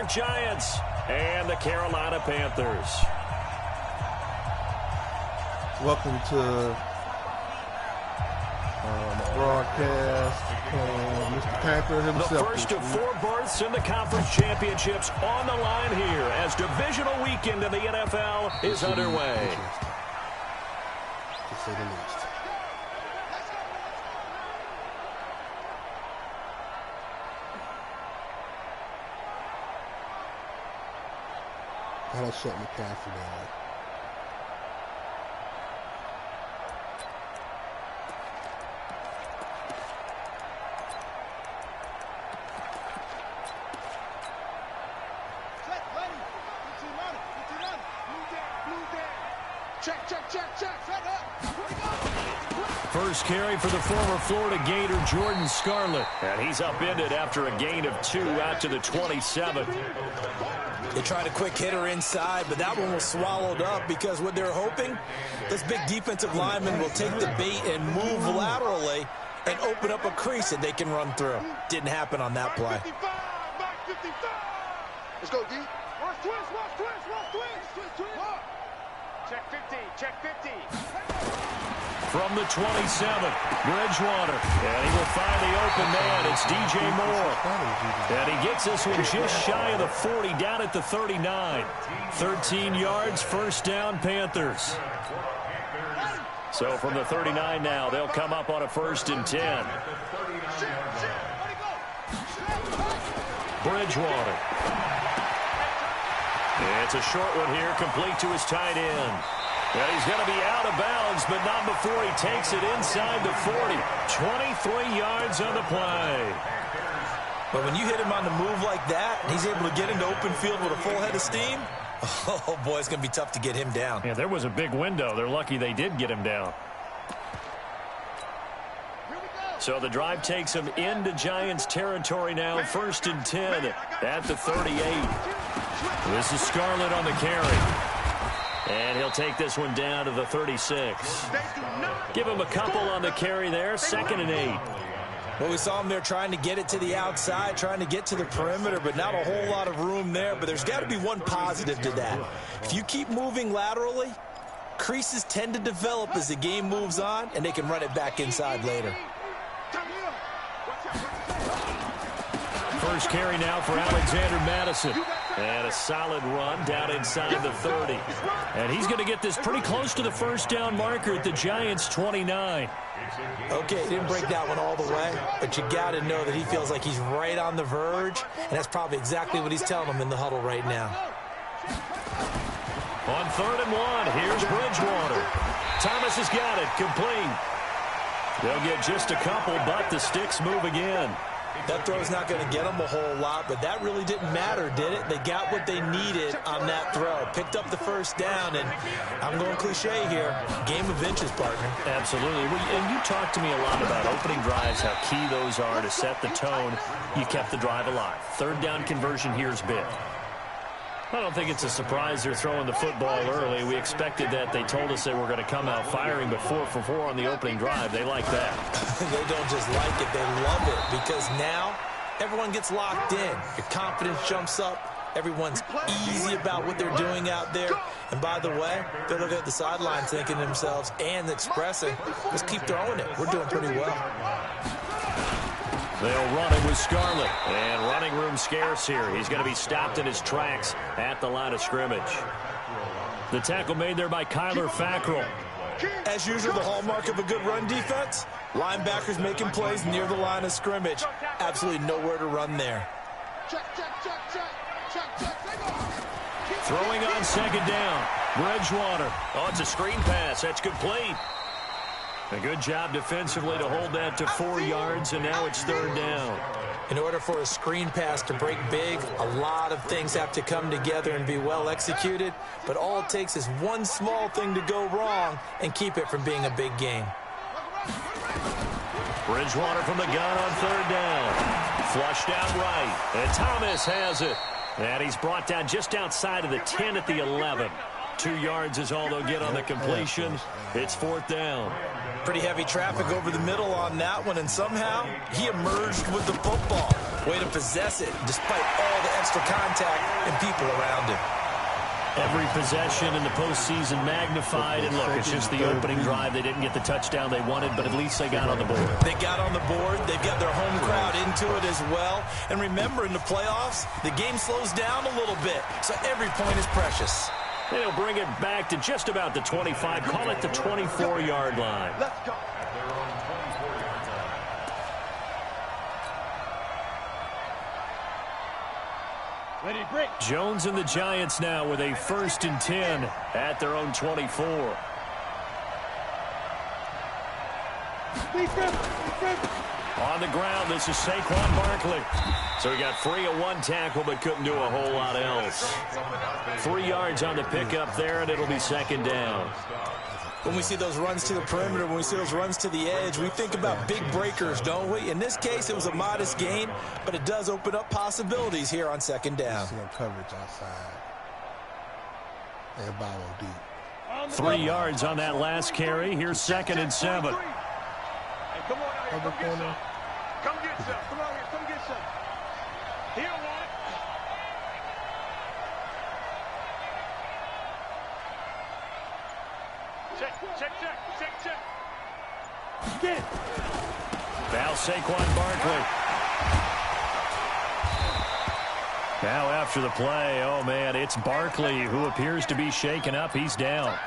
York Giants and the Carolina Panthers. Welcome to broadcast. Mr. Panther himself. The first of 4 berths in the conference championships on the line here as divisional weekend in the NFL is underway. To say the least. Gotta shut McCaffrey down. First carry for the former Florida Gator, Jordan Scarlett. And he's upended after a gain of 2 out to the 27. They tried a quick hitter inside, but that one was swallowed up because what they're hoping, this big defensive lineman will take the bait and move laterally and open up a crease that they can run through. Didn't happen on that play. Let's go, D. Watch twist. Check 50, check 50. From the 27, Bridgewater. And he will find the open man. It's DJ Moore. And he gets this one just shy of the 40, down at the 39. 13 yards, first down, Panthers. So from the 39 now, they'll come up on a 1st and 10. Bridgewater. It's a short one here, complete to his tight end. And he's going to be out of bounds, but not before he takes it inside the 40. 23 yards on the play. But when you hit him on the move like that, and he's able to get into open field with a full head of steam, oh, boy, it's going to be tough to get him down. Yeah, there was a big window. They're lucky they did get him down. So the drive takes him into Giants territory now. 1st and 10 at the 38. This is Scarlett on the carry. And he'll take this one down to the 36. Give him a couple on the carry there. 2nd and 8. Well, we saw him there trying to get it to the outside, trying to get to the perimeter, but not a whole lot of room there. But there's got to be one positive to that. If you keep moving laterally, creases tend to develop as the game moves on, and they can run it back inside later. First carry now for Alexander Madison. And a solid run down inside the 30. And he's going to get this pretty close to the first down marker at the Giants' 29. Okay, didn't break that one all the way, but you got to know that he feels like he's right on the verge, and that's probably exactly what he's telling them in the huddle right now. On 3rd and 1, here's Bridgewater. Thomas has got it, complete. They'll get just a couple, but the sticks move again. That throw's not going to get them a whole lot, but that really didn't matter, did it? They got what they needed on that throw. Picked up the first down, and I'm going cliche here. Game of inches, partner. Absolutely. And you talked to me a lot about opening drives, how key those are to set the tone. You kept the drive alive. 3rd down conversion here is big. I don't think it's a surprise they're throwing the football early. We expected that. They told us they were going to come out firing, but 4 for 4 on the opening drive. They like that. They don't just like it, they love it, because now everyone gets locked in. Your confidence jumps up. Everyone's easy about what they're doing out there. And by the way, they're looking at the sideline thinking to themselves and expressing, let's keep throwing it. We're doing pretty well. They'll run it with Scarlett. And running room scarce here. He's going to be stopped in his tracks at the line of scrimmage. The tackle made there by Kyler Fackrell. As usual, the hallmark of a good run defense, linebackers making plays near the line of scrimmage. Absolutely nowhere to run there. Throwing on 2nd down. Bridgewater. Oh, it's a screen pass. That's complete. A good job defensively to hold that to 4 yards, and now it's 3rd down. In order for a screen pass to break big, a lot of things have to come together and be well executed, but all it takes is one small thing to go wrong and keep it from being a big game. Bridgewater from the gun on 3rd down. Flushed out right, and Thomas has it. And he's brought down just outside of the 10 at the 11. 2 yards is all they'll get on the completion. It's 4th down. Pretty heavy traffic over the middle on that one, and somehow he emerged with the football. Way to possess it, despite all the chance for contact and people around him. Every possession in the postseason magnified, and look, it's just the opening drive. They didn't get the touchdown they wanted, but at least they got on the board. They got on the board. They've got their home crowd into it as well. And remember, in the playoffs, the game slows down a little bit, so every point is precious. They'll bring it back to just about the 25, call it the 24-yard line. Let's go. Ready, break. Jones and the Giants now with a 1st and 10 at their own 24. On the ground, this is Saquon Barkley. So he got free of one tackle but couldn't do a whole lot else. 3 yards on the pickup there, and it'll be 2nd down. When we see those runs to the perimeter, when we see those runs to the edge, we think about big breakers, don't we? In this case, it was a modest gain, but it does open up possibilities here on 2nd down. See coverage outside. And Bobo deep. 3 yards on that last carry. Here's 2nd and 7. Hey, come on out here. Come get some. Come get some. Come out here. Come get some. He don't want it. Check, check, check, check, check. Get it. Now Saquon Barkley. Now after the play, oh man, it's Barkley who appears to be shaken up. He's down.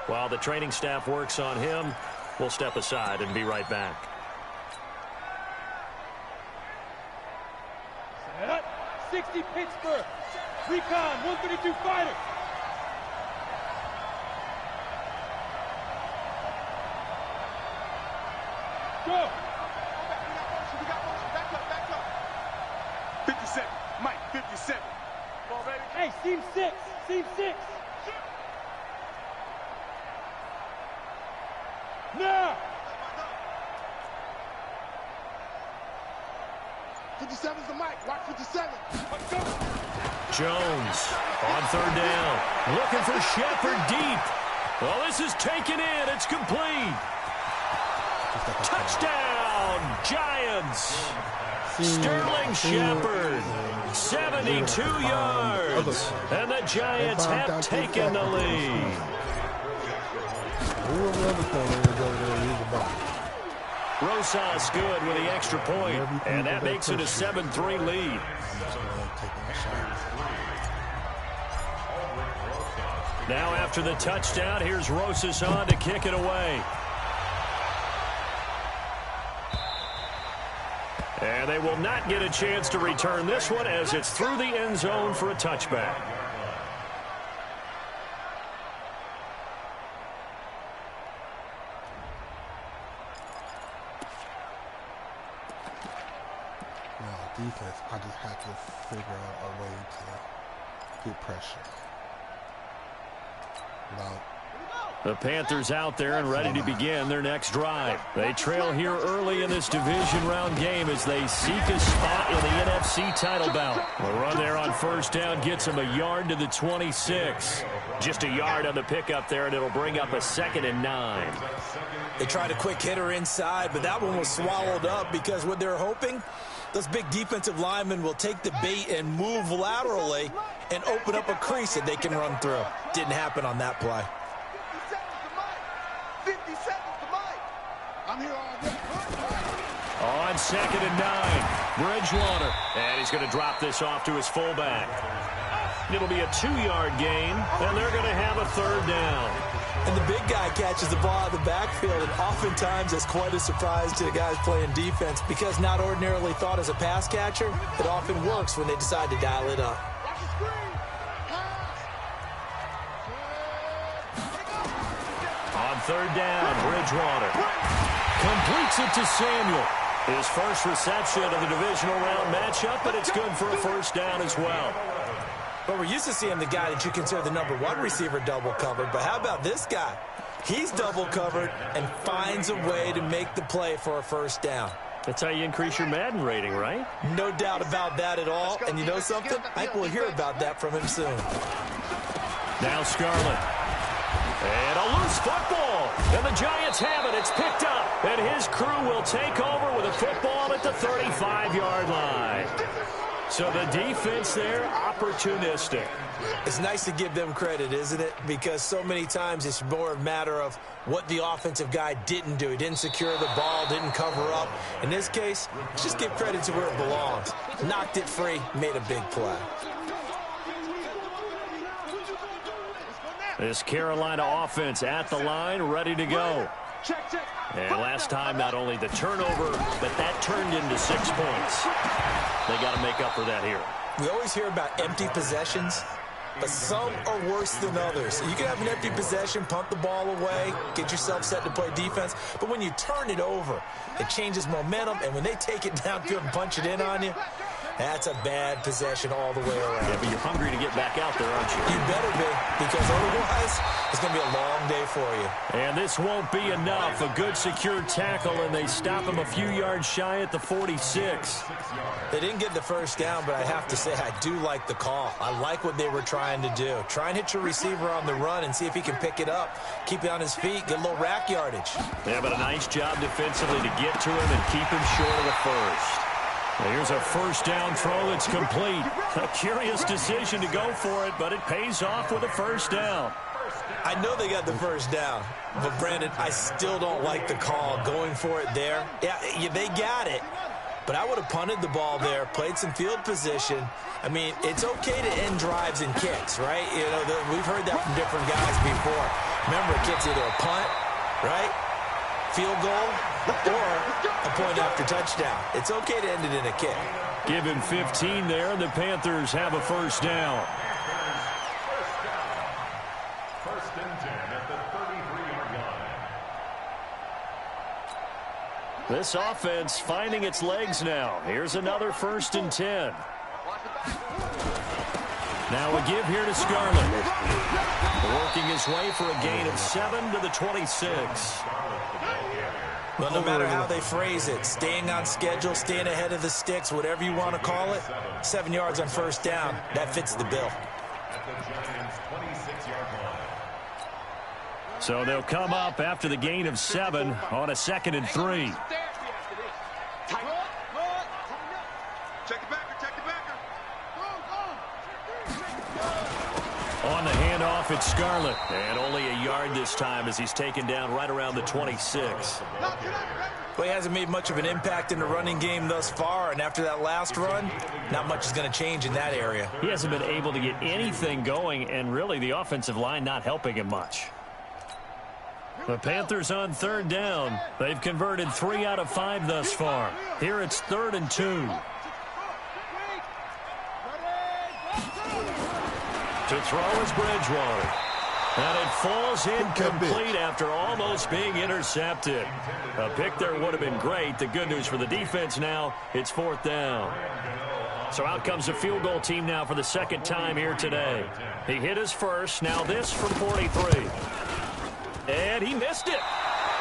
While the training staff works on him, we'll step aside and be right back. Set up. 60 Pittsburgh. Recon 132 fighter. Go. We got motion. Back up, back up. 57. Mike, 57. Ball, baby. Hey, seam 6. Seam 6. Now. 57's the mic. Watch 57. Let's go. Jones on 3rd down. Looking for Shepard deep. Well, this is taken in. It's complete. Touchdown, Giants. Sterling Shepard, 72 yards. And the Giants have taken the lead. Whoever other corner is over there, he's a ball. Rosas good with the extra point, and that makes it a 7-3 lead. Now after the touchdown, here's Rosas on to kick it away. And they will not get a chance to return this one as it's through the end zone for a touchback. Defense, I just have to figure out a way to get pressure. The Panthers out there and ready to begin their next drive. They trail here early in this division round game as they seek a spot in the NFC title bout. The run there on 1st down gets them a yard to the 26. Just a yard on the pickup there, and it'll bring up a 2nd and 9. They tried a quick hitter inside, but that one was swallowed up because what they're hoping, those big defensive linemen will take the bait and move laterally and open up a crease that they can run through. Didn't happen on that play. 50 seconds to Mike. I'm here all day. On 2nd and 9, Bridgewater. And he's going to drop this off to his fullback. It'll be a 2-yard gain, and they're going to have a 3rd down. And the big guy catches the ball out of the backfield, and oftentimes it's quite a surprise to the guys playing defense because not ordinarily thought as a pass catcher, it often works when they decide to dial it up. On 3rd down, Bridgewater completes it to Samuel. His first reception of the divisional round matchup, but it's good for a 1st down as well. But we're used to seeing the guy that you consider the #1 receiver double covered. But how about this guy? He's double covered and finds a way to make the play for a 1st down. That's how you increase your Madden rating, right? No doubt about that at all. And you know something? I think we'll hear about that from him soon. Now Scarlett. And a loose football. And the Giants have it. It's picked up. And his crew will take over with a football at the 35-yard line. So the defense there, opportunistic. It's nice to give them credit, isn't it? Because so many times it's more a matter of what the offensive guy didn't do. He didn't secure the ball, didn't cover up. In this case, let's just give credit to where it belongs. Knocked it free, made a big play. This Carolina offense at the line, ready to go. And last time, not only the turnover, but that turned into 6 points. They got to make up for that here. We always hear about empty possessions, but some are worse than others. You can have an empty possession, pump the ball away, get yourself set to play defense, but when you turn it over, it changes momentum, and when they take it downfield and punch it in on you, that's a bad possession all the way around. Yeah, but you're hungry to get back out there, aren't you? You better be, because otherwise it's going to be a long day for you. And this won't be enough. A good secure tackle, and they stop him a few yards shy at the 46. They didn't get the first down, but I have to say I do like the call. I like what they were trying to do. Try and hit your receiver on the run and see if he can pick it up. Keep it on his feet, get a little rack yardage. Yeah, but a nice job defensively to get to him and keep him short of the first. Here's a first down throw that's complete. A curious decision to go for it, but it pays off with a first down. I know they got the first down, but Brandon, I still don't like the call going for it there. Yeah, they got it, but I would have punted the ball there, played some field position. I mean, it's okay to end drives and kicks, right? You know, we've heard that from different guys before. Remember, a kick's either a punt, right? Field goal, or a point after touchdown. It's okay to end it in a kick. Give him 15 there, and the Panthers have a first down. First and 10 at the 33-yard line. This offense finding its legs now. Here's another first and 10. Now a give here to Scarlett. Working his way for a gain of 7 to the 26. Well, no matter how they phrase it, staying on schedule, staying ahead of the sticks, whatever you want to call it, 7 yards on first down, that fits the bill. At the Giants' 26-yard line. So they'll come up after the gain of 7 on a 2nd and 3. On the handoff, it's Scarlett. And only a yard this time as he's taken down right around the 26. Well, he hasn't made much of an impact in the running game thus far, and after that last run, not much is going to change in that area. He hasn't been able to get anything going, and really the offensive line not helping him much. The Panthers on 3rd down. They've converted 3 out of 5 thus far. Here it's 3rd and 2. To throw is Bridgewater. And it falls incomplete after almost being intercepted. A pick there would have been great. The good news for the defense now, it's 4th down. So out comes the field goal team now for the 2nd time here today. He hit his first. Now this from 43. And he missed it.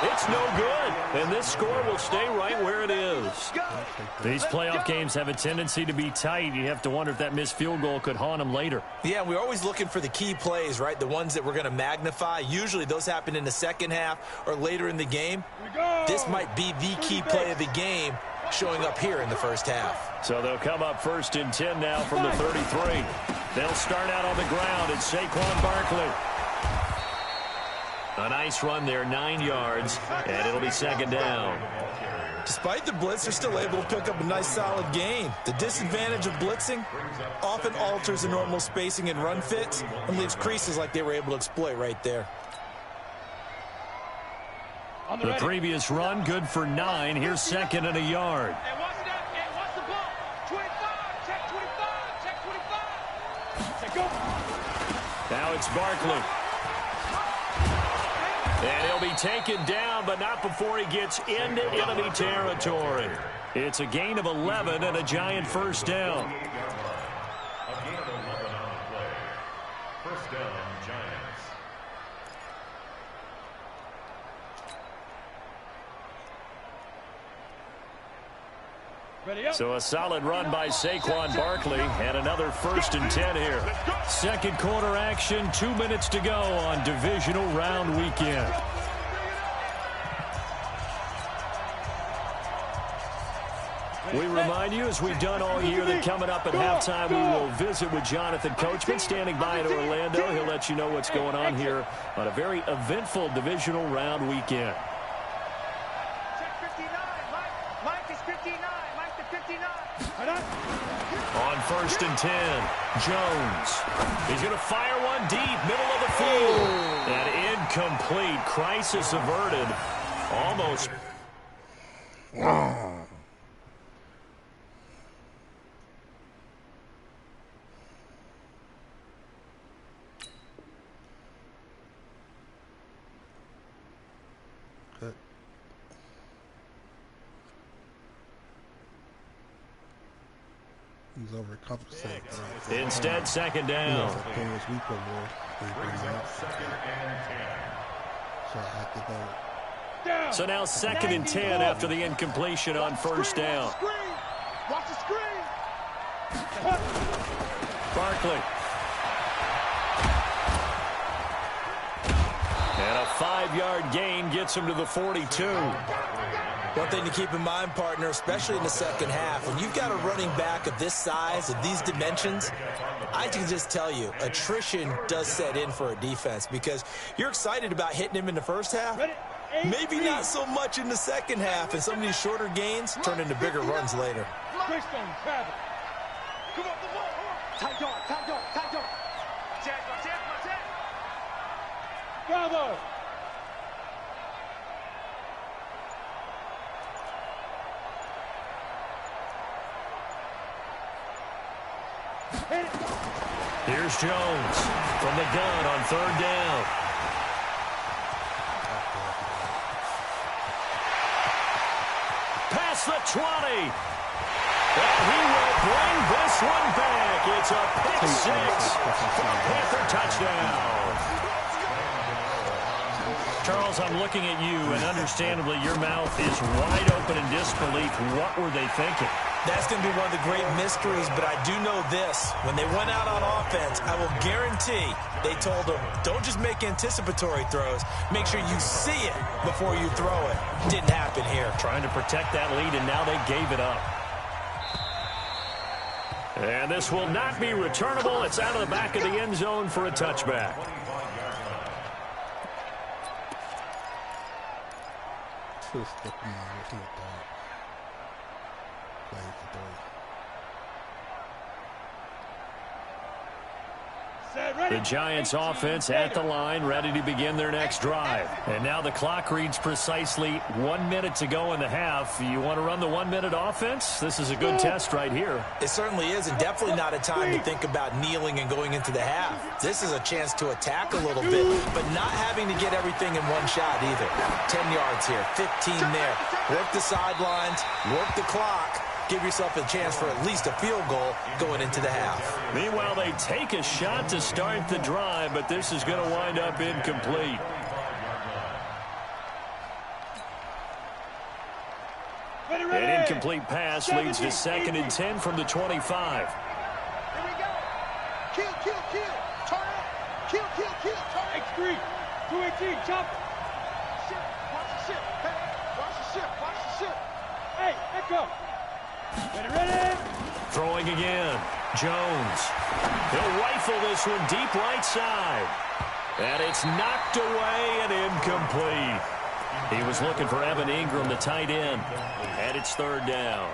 It's no good. And this score will stay right where it is. These playoff games have a tendency to be tight. You have to wonder if that missed field goal could haunt them later. Yeah, we're always looking for the key plays, right? The ones that we're going to magnify. Usually those happen in the second half or later in the game. This might be the key play of the game showing up here in the first half. So they'll come up 1st and 10 now from the 33. They'll start out on the ground. It's Saquon Barkley. A nice run there, 9 yards, and it'll be 2nd down. Despite the blitz, they're still able to pick up a nice solid gain. The disadvantage of blitzing often alters the normal spacing and run fits and leaves creases like they were able to exploit right there. The previous run, good for 9. Here's 2nd and a yard. Now it's Barkley. And he'll be taken down, but not before he gets into enemy territory. It's a gain of 11 and a Giant first down. A gain of 11 on the play. First down, Giants. So a solid run by Saquon Barkley and another 1st and 10 here. 2nd quarter action, 2 minutes to go on divisional round weekend. We remind you, as we've done all year, that coming up at halftime, we will visit with Jonathan Coachman, standing by in Orlando. He'll let you know what's going on here on a very eventful divisional round weekend. Check 59. Mike is 59. Mike to 59. On 1st and 10, Jones. He's going to fire one deep, middle of the field. And incomplete. Crisis averted. Almost. Good. He's overcompensating. Instead, second down. So now 2nd and 10 after the incompletion on 1st down. Watch the screen. Barkley. And a 5-yard gain gets him to the 42. One thing to keep in mind, partner, especially in the second half, when you've got a running back of this size, of these dimensions, I can just tell you, attrition does set in for a defense because you're excited about hitting him in the first half. Maybe not so much in the second half, and some of these shorter gains turn into bigger runs later. Come on, come on. Tight yard. Jack. Bravo. Here's Jones from the gun on 3rd down. Past the 20. And he will bring this one back. It's a pick six for a Panther touchdown. Charles, I'm looking at you, and understandably your mouth is wide open in disbelief. What were they thinking? That's going to be one of the great mysteries, but I do know this. When they went out on offense, I will guarantee they told them, don't just make anticipatory throws. Make sure you see it before you throw it. Didn't happen here. Trying to protect that lead, and now they gave it up. And this will not be returnable. It's out of the back of the end zone for a touchback. The Giants offense at the line, ready to begin their next drive. And now the clock reads precisely 1 minute to go in the half. You want to run the 1 minute offense? This is a good test right here. It certainly is, and definitely not a time to think about kneeling and going into the half. This is a chance to attack a little bit, but not having to get everything in one shot either. 10 yards here, 15 there. Work the sidelines, work the clock. Give yourself a chance for at least a field goal going into the half. Meanwhile, they take a shot to start the drive, but this is going to wind up incomplete. An incomplete pass leads to 2nd and 10 from the 25. Here we go. Kill. Turn up. Kill. Turn up. X3. 218. Chop. Watch the ship. Hey, watch the ship. Hey, echo. Ready. Throwing again. Jones. He'll rifle this one deep right side. And it's knocked away and incomplete. He was looking for Evan Ingram, the tight end. And it's 3rd down.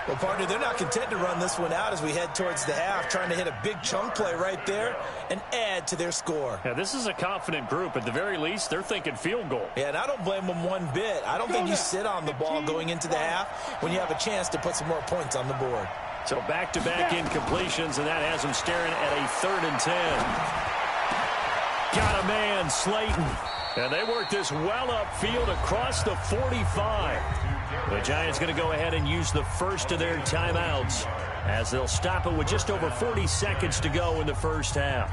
Well, partner, they're not content to run this one out as we head towards the half, trying to hit a big chunk play right there and add to their score. Yeah, this is a confident group. At the very least, they're thinking field goal. Yeah, and I don't blame them one bit. I don't think you sit on the ball going into the half when you have a chance to put some more points on the board. So back-to-back incompletions, and that has them staring at a 3rd and 10. Got a man, Slayton. And they work this well upfield across the 45. The Giants going to go ahead and use the first of their timeouts as they'll stop it with just over 40 seconds to go in the first half.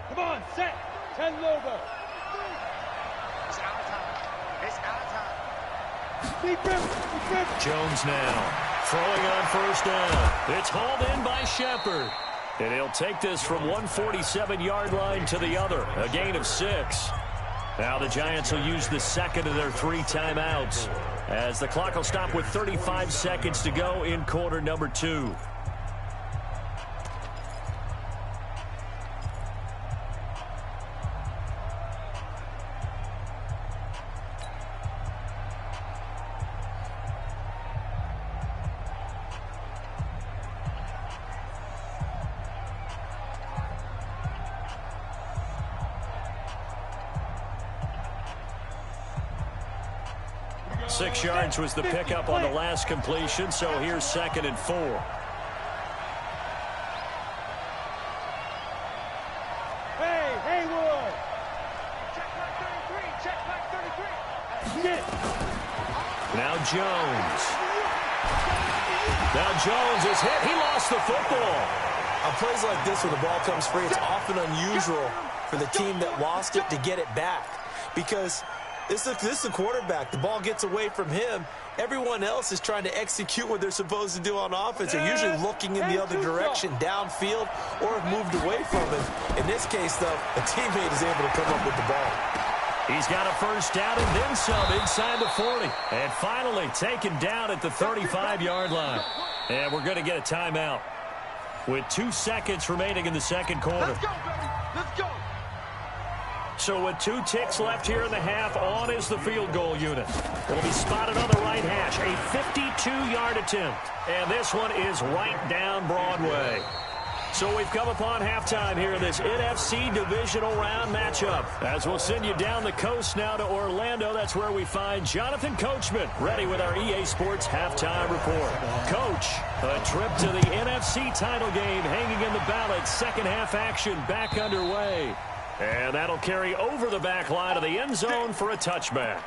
Come on, set. 10 over. It's our time. Deep grip. Jones now Throwing on first down. It's hauled in by Shepard. And he'll take this from 147-yard line to the other. A gain of 6. Now the Giants will use the second of their 3 timeouts, as the clock will stop with 35 seconds to go in quarter number 2. Six yards was the pickup on the last completion, so here's 2nd and 4. Hey, Haywood! Check back 33. Check back 33. Get. Now Jones. Now Jones is hit. He lost the football. On plays like this where the ball comes free, it's often unusual for the team that lost it to get it back, because this is the quarterback. The ball gets away from him. Everyone else is trying to execute what they're supposed to do on offense. They're usually looking in the other direction, downfield, or have moved away from him. In this case, though, a teammate is able to come up with the ball. He's got a first down and then some inside the 40. And finally taken down at the 35-yard line. And we're going to get a timeout with 2 seconds remaining in the second quarter. Let's go, baby. Let's go. So with 2 ticks left here in the half, on is the field goal unit. It'll be spotted on the right hash, a 52-yard attempt. And this one is right down Broadway. So we've come upon halftime here in this NFC divisional round matchup. As we'll send you down the coast now to Orlando, that's where we find Jonathan Coachman ready with our EA Sports halftime report. Coach, a trip to the NFC title game hanging in the balance. Second half action back underway. And that'll carry over the back line of the end zone for a touchback.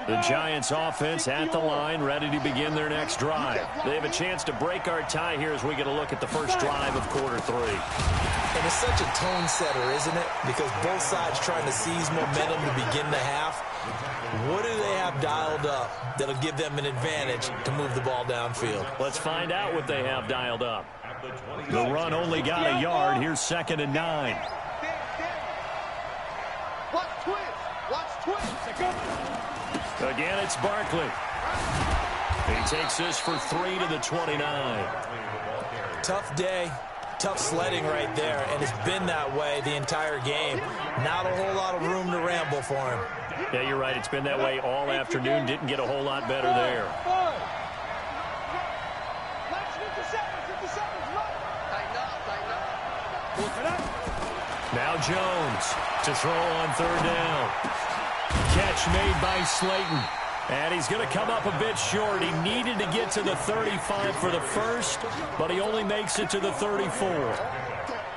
The Giants offense at the line, ready to begin their next drive. They have a chance to break our tie here as we get a look at the first drive of quarter 3. And it's such a tone setter, isn't it? Because both sides trying to seize momentum to begin the half. What do they have dialed up that'll give them an advantage to move the ball downfield? Let's find out what they have dialed up. The run only got a yard. Here's 2nd and 9. Watch twist. Watch twist. Again, it's Barkley. He takes this for 3 to the 29. Tough day, tough sledding right there, and it's been that way the entire game. Not a whole lot of room to ramble for him. Yeah, you're right. It's been that way all afternoon. Didn't get a whole lot better there. Now Jones to throw on 3rd down. Catch made by Slayton. And he's going to come up a bit short. He needed to get to the 35 for the first, but he only makes it to the 34.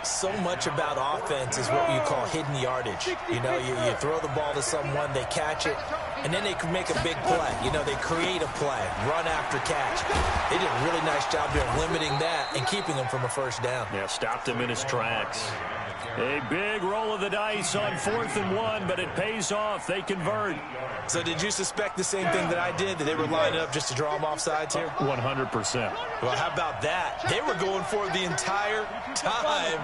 So much about offense is what you call hidden yardage. You know, you throw the ball to someone, they catch it, and then they can make a big play. You know, they create a play, run after catch. They did a really nice job here of limiting that and keeping him from a first down. Yeah, stopped him in his tracks. A big roll of the dice on 4th and 1, but it pays off. They convert. So did you suspect the same thing that I did, that they were lining up just to draw them off sides here? 100%. Well, how about that? They were going for it the entire time.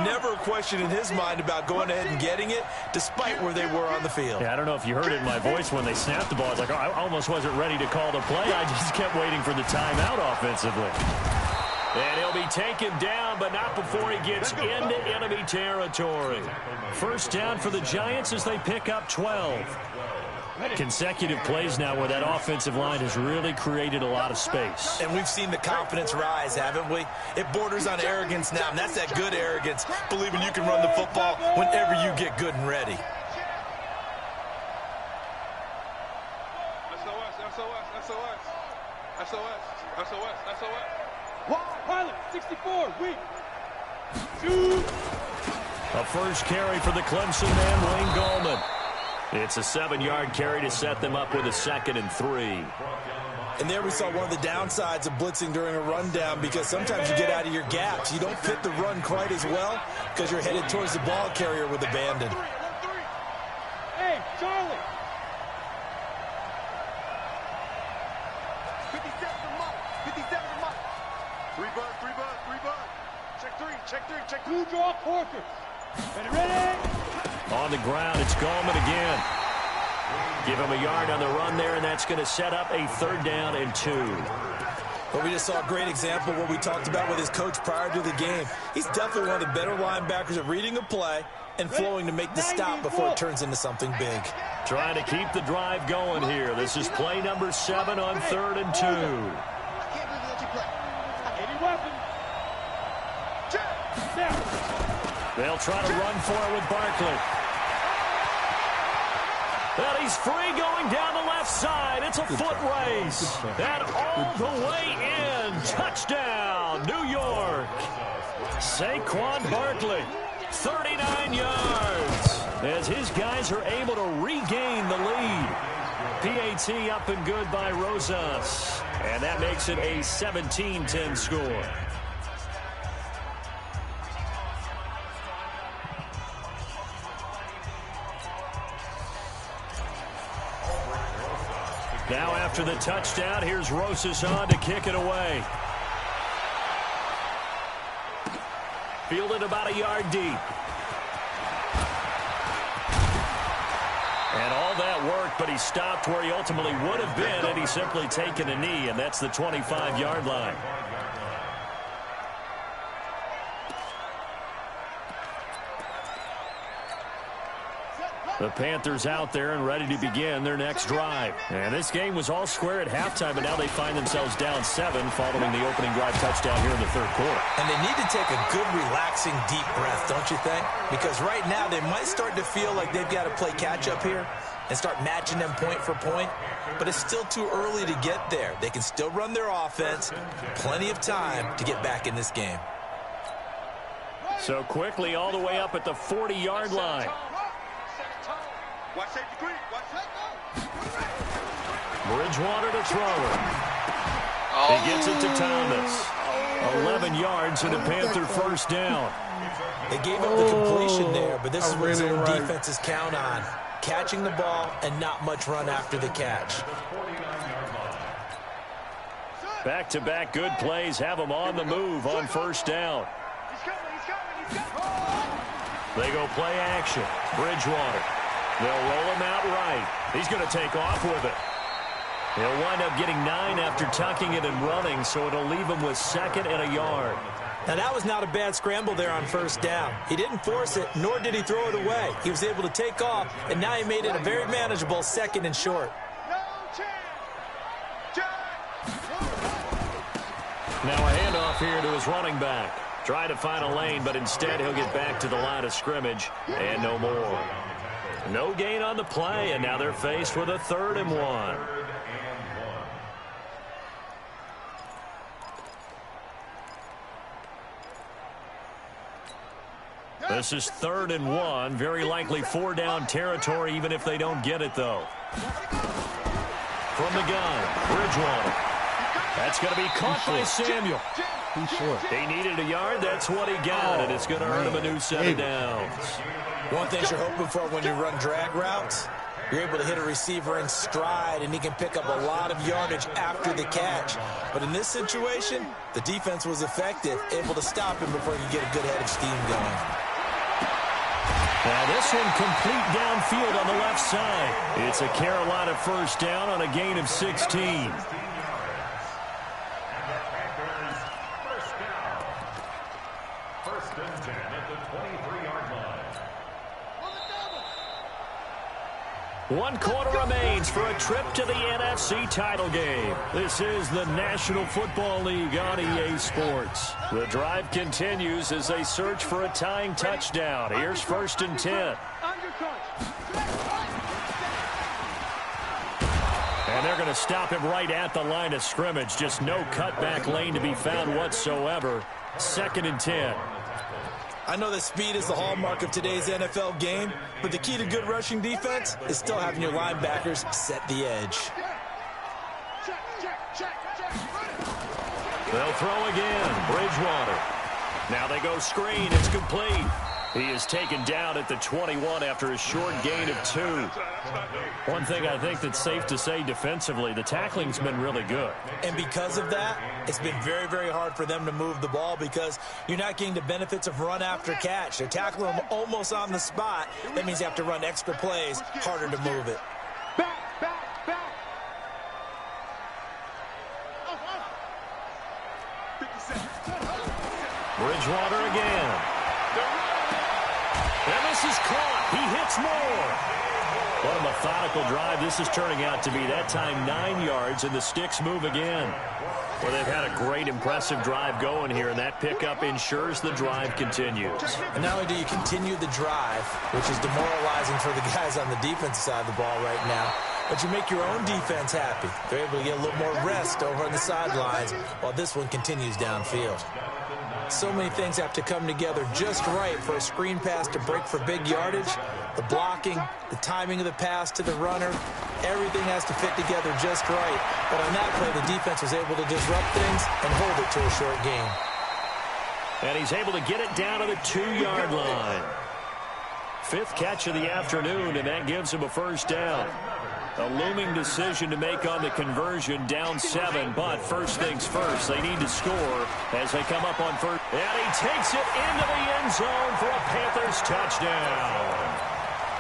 Never a question in his mind about going ahead and getting it, despite where they were on the field. Yeah, I don't know if you heard it in my voice when they snapped the ball. It's like, oh, I almost wasn't ready to call the play. I just kept waiting for the timeout offensively. And he'll be taken down, but not before he gets into enemy territory. First down for the Giants as they pick up 12. Consecutive plays now where that offensive line has really created a lot of space. And we've seen the confidence rise, haven't we? It borders on arrogance now, and that's that good arrogance, believing you can run the football whenever you get good and ready. Pilot, 64, weak. Shoot. A first carry for the Clemson man, Wayne Gallman. It's a 7-yard carry to set them up with a 2nd and 3. And there we saw one of the downsides of blitzing during a rundown, because sometimes you get out of your gaps. You don't fit the run quite as well because you're headed towards the ball carrier with abandon. Hey, Charlie! 57 to Mike. 57 to Mike. 3 bud, 3 bud, 3 bud. Check 3, check 3, check 2. Two draw quarters. Ready? On the ground, it's Gallman again. Give him a yard on the run there, and that's going to set up a 3rd down and 2. Well, we just saw a great example of what we talked about with his coach prior to the game. He's definitely one of the better linebackers at reading a play and flowing to make the stop before it turns into something big. Trying to keep the drive going here. This is play number 7 on 3rd and 2. I can't believe you let you play. Any weapon. Now. They'll try to run for it with Barkley. And he's free going down the left side. It's a foot race. And all the way in. Touchdown, New York. Saquon Barkley, 39 yards. As his guys are able to regain the lead. PAT up and good by Rosas. And that makes it a 17-10 score. Now after the touchdown, here's Rosas on to kick it away. Fielded about a yard deep. And all that work, but he stopped where he ultimately would have been had he simply taken a knee, and that's the 25-yard line. The Panthers out there and ready to begin their next drive. And this game was all square at halftime, but now they find themselves down 7 following the opening drive touchdown here in the 3rd quarter. And they need to take a good, relaxing, deep breath, don't you think? Because right now they might start to feel like they've got to play catch-up here and start matching them point for point. But it's still too early to get there. They can still run their offense. Plenty of time to get back in this game. So quickly all the way up at the 40-yard line. Watch safety green. Watch safety. Bridgewater to throw it. He gets it to Thomas. 11 yards and a Panther 1st down. They gave up the completion there, but this is what zone defenses count on. Catching the ball and not much run after the catch. Back-to-back good plays have them on the move on 1st down. They go play action. Bridgewater. They'll roll him out right. He's going to take off with it. He'll wind up getting 9 after tucking it and running, so it'll leave him with 2nd and a yard. Now, that was not a bad scramble there on 1st down. He didn't force it, nor did he throw it away. He was able to take off, and now he made it a very manageable 2nd and short. Now a handoff here to his running back. Trying to find a lane, but instead he'll get back to the line of scrimmage, and no more. No gain on the play, and now they're faced with a 3rd and 1. This is 3rd and 1. Very likely 4-down territory, even if they don't get it, though. From the gun, Bridgewater. That's going to be caught by Samuel. He's short. He needed a yard. That's what he got, and it's going to earn him a new set of downs. One thing you're hoping for when you run drag routes, you're able to hit a receiver in stride, and he can pick up a lot of yardage after the catch. But in this situation, the defense was effective, able to stop him before he could get a good head of steam going. Now this one complete downfield on the left side. It's a Carolina 1st down on a gain of 16. One quarter remains for a trip to the NFC title game. This is the National Football League on EA Sports. The drive continues as they search for a tying touchdown. Here's 1st and 10. And they're going to stop him right at the line of scrimmage. Just no cutback lane to be found whatsoever. 2nd and 10. I know that speed is the hallmark of today's NFL game, but the key to good rushing defense is still having your linebackers set the edge. They'll throw again. Bridgewater. Now they go screen. It's complete. He is taken down at the 21 after a short gain of 2. One thing I think that's safe to say defensively, the tackling's been really good. And because of that, it's been very, very hard for them to move the ball because you're not getting the benefits of run after catch. They're tackling them almost on the spot. That means you have to run extra plays, harder to move it. Bridgewater again. And this is caught. He hits more. What a methodical drive this is turning out to be. That time 9 yards, and the sticks move again. Well, they've had a great, impressive drive going here, and that pickup ensures the drive continues. And not only do you continue the drive, which is demoralizing for the guys on the defensive side of the ball right now, but you make your own defense happy. They're able to get a little more rest over on the sidelines while this one continues downfield. So many things have to come together just right for a screen pass to break for big yardage. The blocking, the timing of the pass to the runner, everything has to fit together just right. But on that play, the defense was able to disrupt things and hold it to a short gain. And he's able to get it down to the 2-yard line. 5th catch of the afternoon, and that gives him a first down. A looming decision to make on the conversion, down 7, but first things first, they need to score as they come up on first. And he takes it into the end zone for a Panthers touchdown.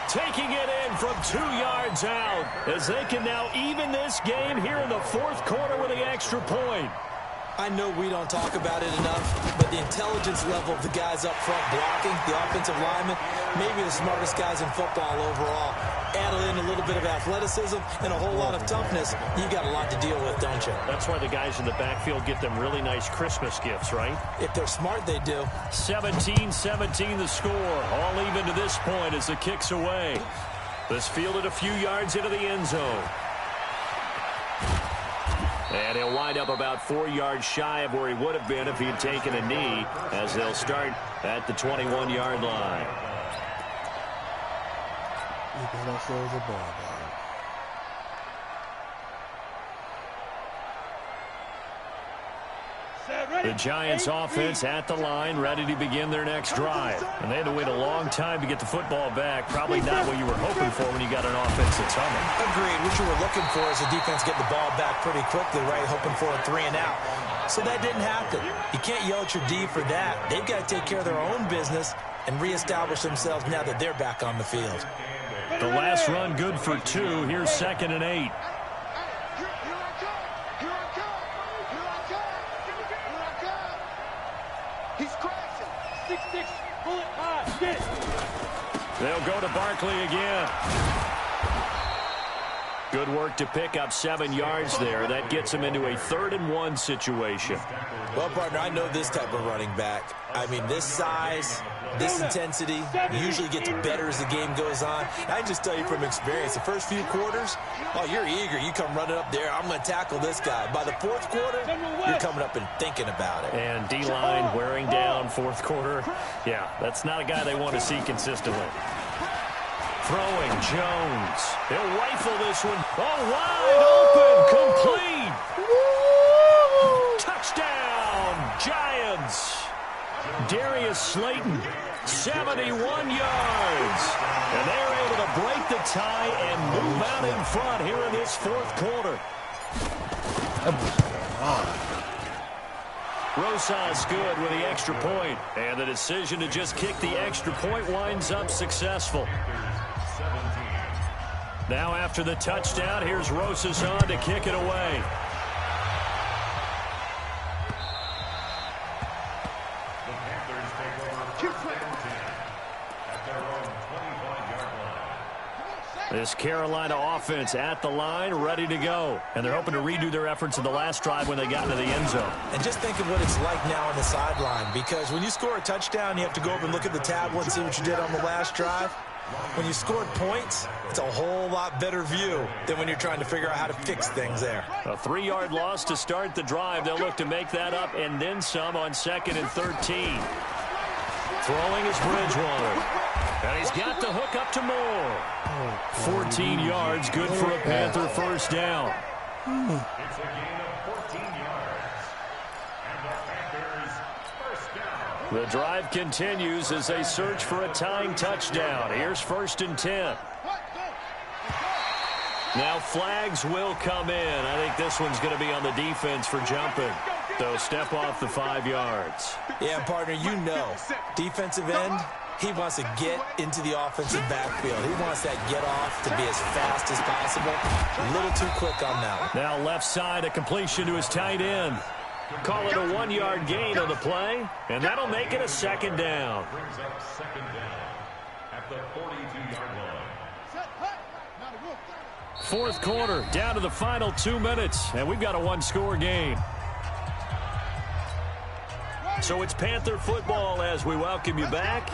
Taking it in from 2 yards out as they can now even this game here in the 4th quarter with the extra point. I know we don't talk about it enough, but the intelligence level of the guys up front blocking, the offensive linemen, maybe the smartest guys in football overall. Add in a little bit of athleticism and a whole lot of toughness, you got a lot to deal with, don't you? That's why the guys in the backfield get them really nice Christmas gifts, right? If they're smart, they do. 17-17 the score. All even to this point as the kick's away. This fielded a few yards into the end zone. And he'll wind up about 4 yards shy of where he would have been if he had taken a knee, as they'll start at the 21-yard line. We got ourselves a ball dog. The Giants offense at the line, ready to begin their next drive. And they had to wait a long time to get the football back. Probably not what you were hoping for when you got an offense that's humming. Agreed. What you were looking for is the defense getting the ball back pretty quickly, right? Hoping for a 3 and out. So that didn't happen. You can't yell at your D for that. They've got to take care of their own business and reestablish themselves now that they're back on the field. The last run good for 2. Here's 2nd and 8. They'll go to Barkley again. Good work to pick up 7 yards there. That gets him into a 3rd and 1 situation. Well, partner, I know this type of running back. I mean, this size, this intensity usually gets better as the game goes on. I can just tell you from experience, the first few quarters, oh, you're eager. You come running up there, I'm going to tackle this guy. By the 4th quarter, you're coming up and thinking about it. And D-line wearing down 4th quarter. Yeah, that's not a guy they want to see consistently. Throwing Jones. He'll rifle this one. Oh, wide open. Complete. Woo! Touchdown, Giants. Darius Slayton, 71 yards. And they're able to break the tie and move out in front here in this 4th quarter. Rosas good with the extra point. And the decision to just kick the extra point winds up successful. Now after the touchdown, here's Rosas on to kick it away. The Panthers take over 1st and 10 at their own 25-yard line. This Carolina offense at the line, ready to go. And they're hoping to redo their efforts in the last drive when they got into the end zone. And just think of what it's like now on the sideline, because when you score a touchdown, you have to go over and look at the tablet and see what you did on the last drive. When you scored points, it's a whole lot better view than when you're trying to figure out how to fix things there. A 3-yard loss to start the drive. They'll look to make that up and then some on 2nd and 13. Throwing is Bridgewater. And he's got the hook up to Moore. 14 yards, good for a Panther first down. It's a gain of 14 yards. The drive continues as they search for a tying touchdown. Here's 1st and 10. Now flags will come in. I think this one's going to be on the defense for jumping. So step off the 5 yards. Yeah, partner, you know, defensive end, he wants to get into the offensive backfield. He wants that get off to be as fast as possible. A little too quick on that one. Now left side, a completion to his tight end. Call it a 1-yard gain on the play, and that'll make it a 2nd down. Brings up 2nd down at the 42-yard line. 4th quarter, down to the final 2 minutes, and we've got a 1-score game. So it's Panther football as we welcome you back.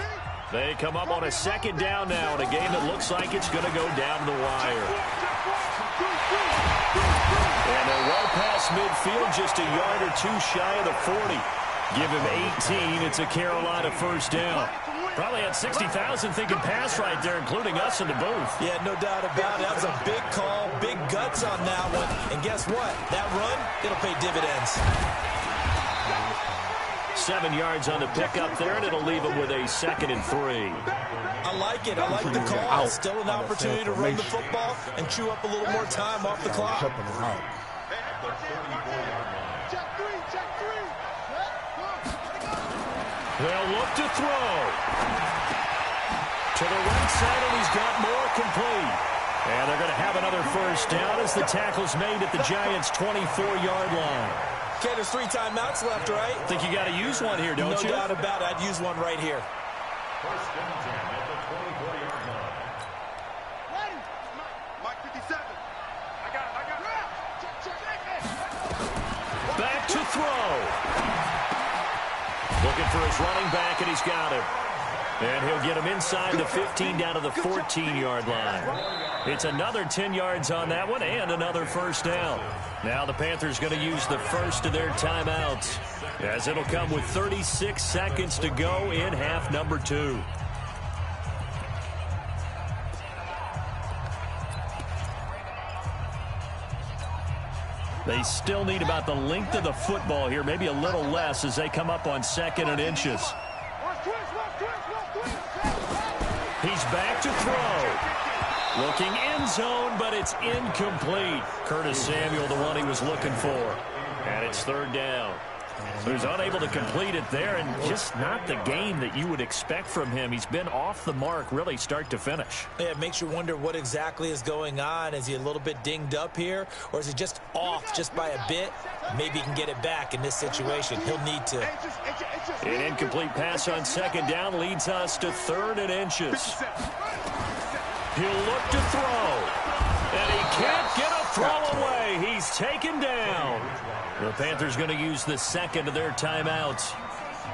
They come up on a 2nd down now in a game that looks like it's going to go down to the wire. And they're well past midfield, just a yard or 2 shy of the 40. Give him 18, it's a Carolina 1st down. Probably had 60,000 thinking pass right there, including us in the booth. Yeah, no doubt about it. That was a big call, big guts on that one. And guess what? That run, it'll pay dividends. 7 yards on the pickup there, and it'll leave him with a 2nd and 3. I like it. I like the call. Still an opportunity to run the football and chew up a little more time off the clock. They'll look to throw. To the right side, and he's got more complete. And they're going to have another 1st down as the tackle's made at the Giants' 24-yard line. Okay, there's 3 timeouts left, right? Think you got to use one here, don't you? No doubt about it. I'd use one right here. 1st and 10 at the 24-yard line. Ready? Mike 57. I got it. Back to throw. Looking for his running back, and he's got him. And he'll get him inside the 15 down to the 14-yard line. It's another 10 yards on that one and another 1st down. Now the Panthers going to use the first of their timeouts, as it'll come with 36 seconds to go in half number 2. They still need about the length of the football here, maybe a little less as they come up on 2nd and inches. He's back to throw. Looking end zone, but it's incomplete. Curtis Samuel, the one he was looking for. And it's 3rd down. So he's unable to complete it there, and just not the game that you would expect from him. He's been off the mark, really, start to finish. Yeah, it makes you wonder what exactly is going on. Is he a little bit dinged up here, or is he just off just by a bit? Maybe he can get it back in this situation. He'll need to. An incomplete pass on 2nd down leads us to 3rd and inches. He'll look to throw, and he can't get a throw away. He's taken down. The Panthers going to use the 2nd of their timeouts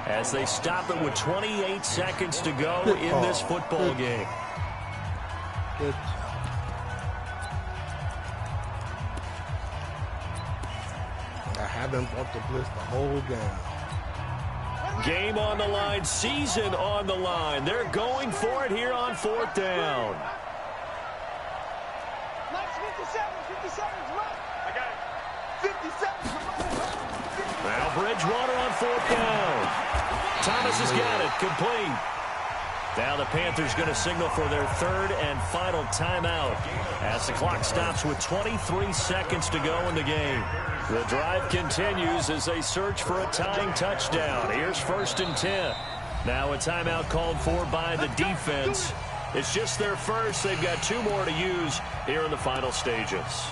as they stop it with 28 seconds to go in this football game. Good. I haven't bought the blitz the whole game. Game on the line, season on the line. They're going for it here on 4th down. Now Bridgewater on 4th down. Thomas has got it, complete. Now the Panthers going to signal for their 3rd and final timeout as the clock stops with 23 seconds to go in the game. The drive continues as they search for a tying touchdown. Here's 1st and 10. Now a timeout called for by the defense. It's just their first. They've got 2 more to use here in the final stages.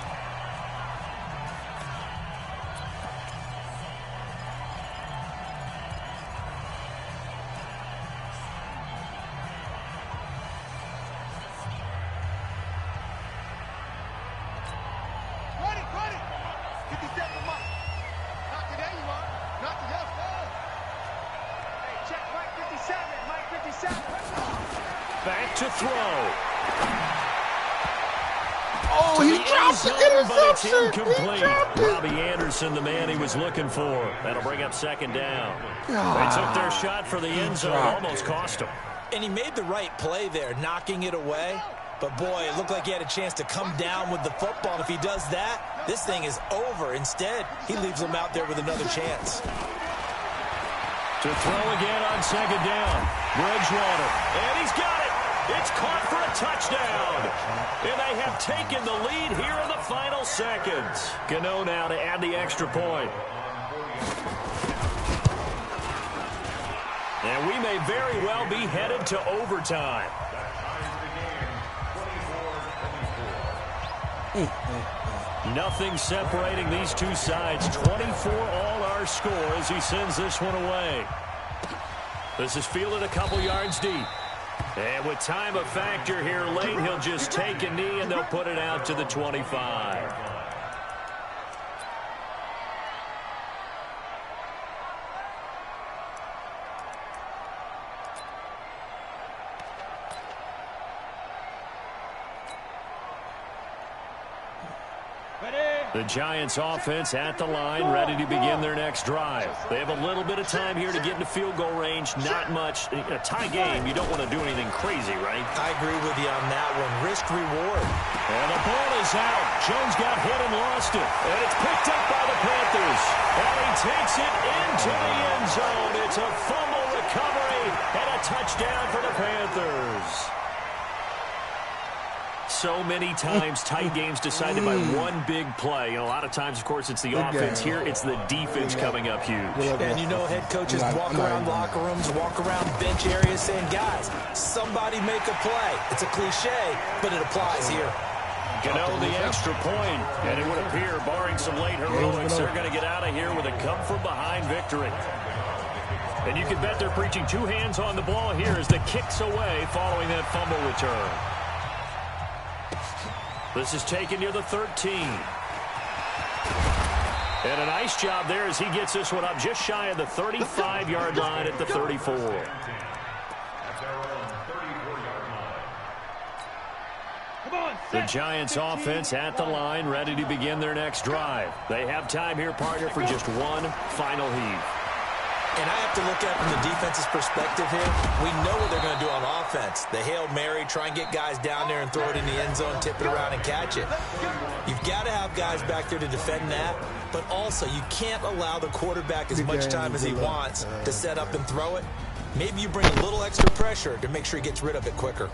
Back to throw. Oh, he dropped the interception. He dropped it. Robbie Anderson, the man he was looking for. That'll bring up 2nd down. They took their shot for the end zone. Almost cost him. And he made the right play there, knocking it away. But, boy, it looked like he had a chance to come down with the football. And if he does that, this thing is over. Instead, he leaves him out there with another chance. To throw again on second down. Bridgewater. And he's got it. It's caught for a touchdown. And they have taken the lead here in the final seconds. Gano now to add the extra point. And we may very well be headed to overtime. Nothing separating these two sides. 24 all our score as he sends this one away. This is fielded a couple yards deep. And with time a factor here late, he'll just take a knee and they'll put it out to the 25. The Giants offense at the line, ready to begin their next drive. They have a little bit of time here to get into field goal range. Not much. A tie game, you don't want to do anything crazy, right? I agree with you on that one. Risk reward. And the ball is out. Jones got hit and lost it. And it's picked up by the Panthers. And he takes it into the end zone. It's a fumble recovery and a touchdown for the Panthers. So many times tight games decided by one big play. And a lot of times, of course, it's the offense. Here, it's the defense coming up huge. And you know, head coaches walk around locker rooms, walk around bench areas saying, guys, somebody make a play. It's a cliche, but it applies here. Gano the extra point, and it would appear, barring some late heroics, they're going to get out of here with a come-from-behind victory. And you can bet they're preaching two hands on the ball here as the kick's away following that fumble return. This is taken near the 13. And a nice job there as he gets this one up just shy of the 35-yard line at the 34. The Giants offense at the line, ready to begin their next drive. They have time here, partner, for just one final heave. And I have to look at it from the defense's perspective here. We know what they're going to do on offense. The Hail Mary, try and get guys down there and throw it in the end zone, tip it around and catch it. You've got to have guys back there to defend that, but also you can't allow the quarterback as much time as he wants to set up and throw it. Maybe you bring a little extra pressure to make sure he gets rid of it quicker.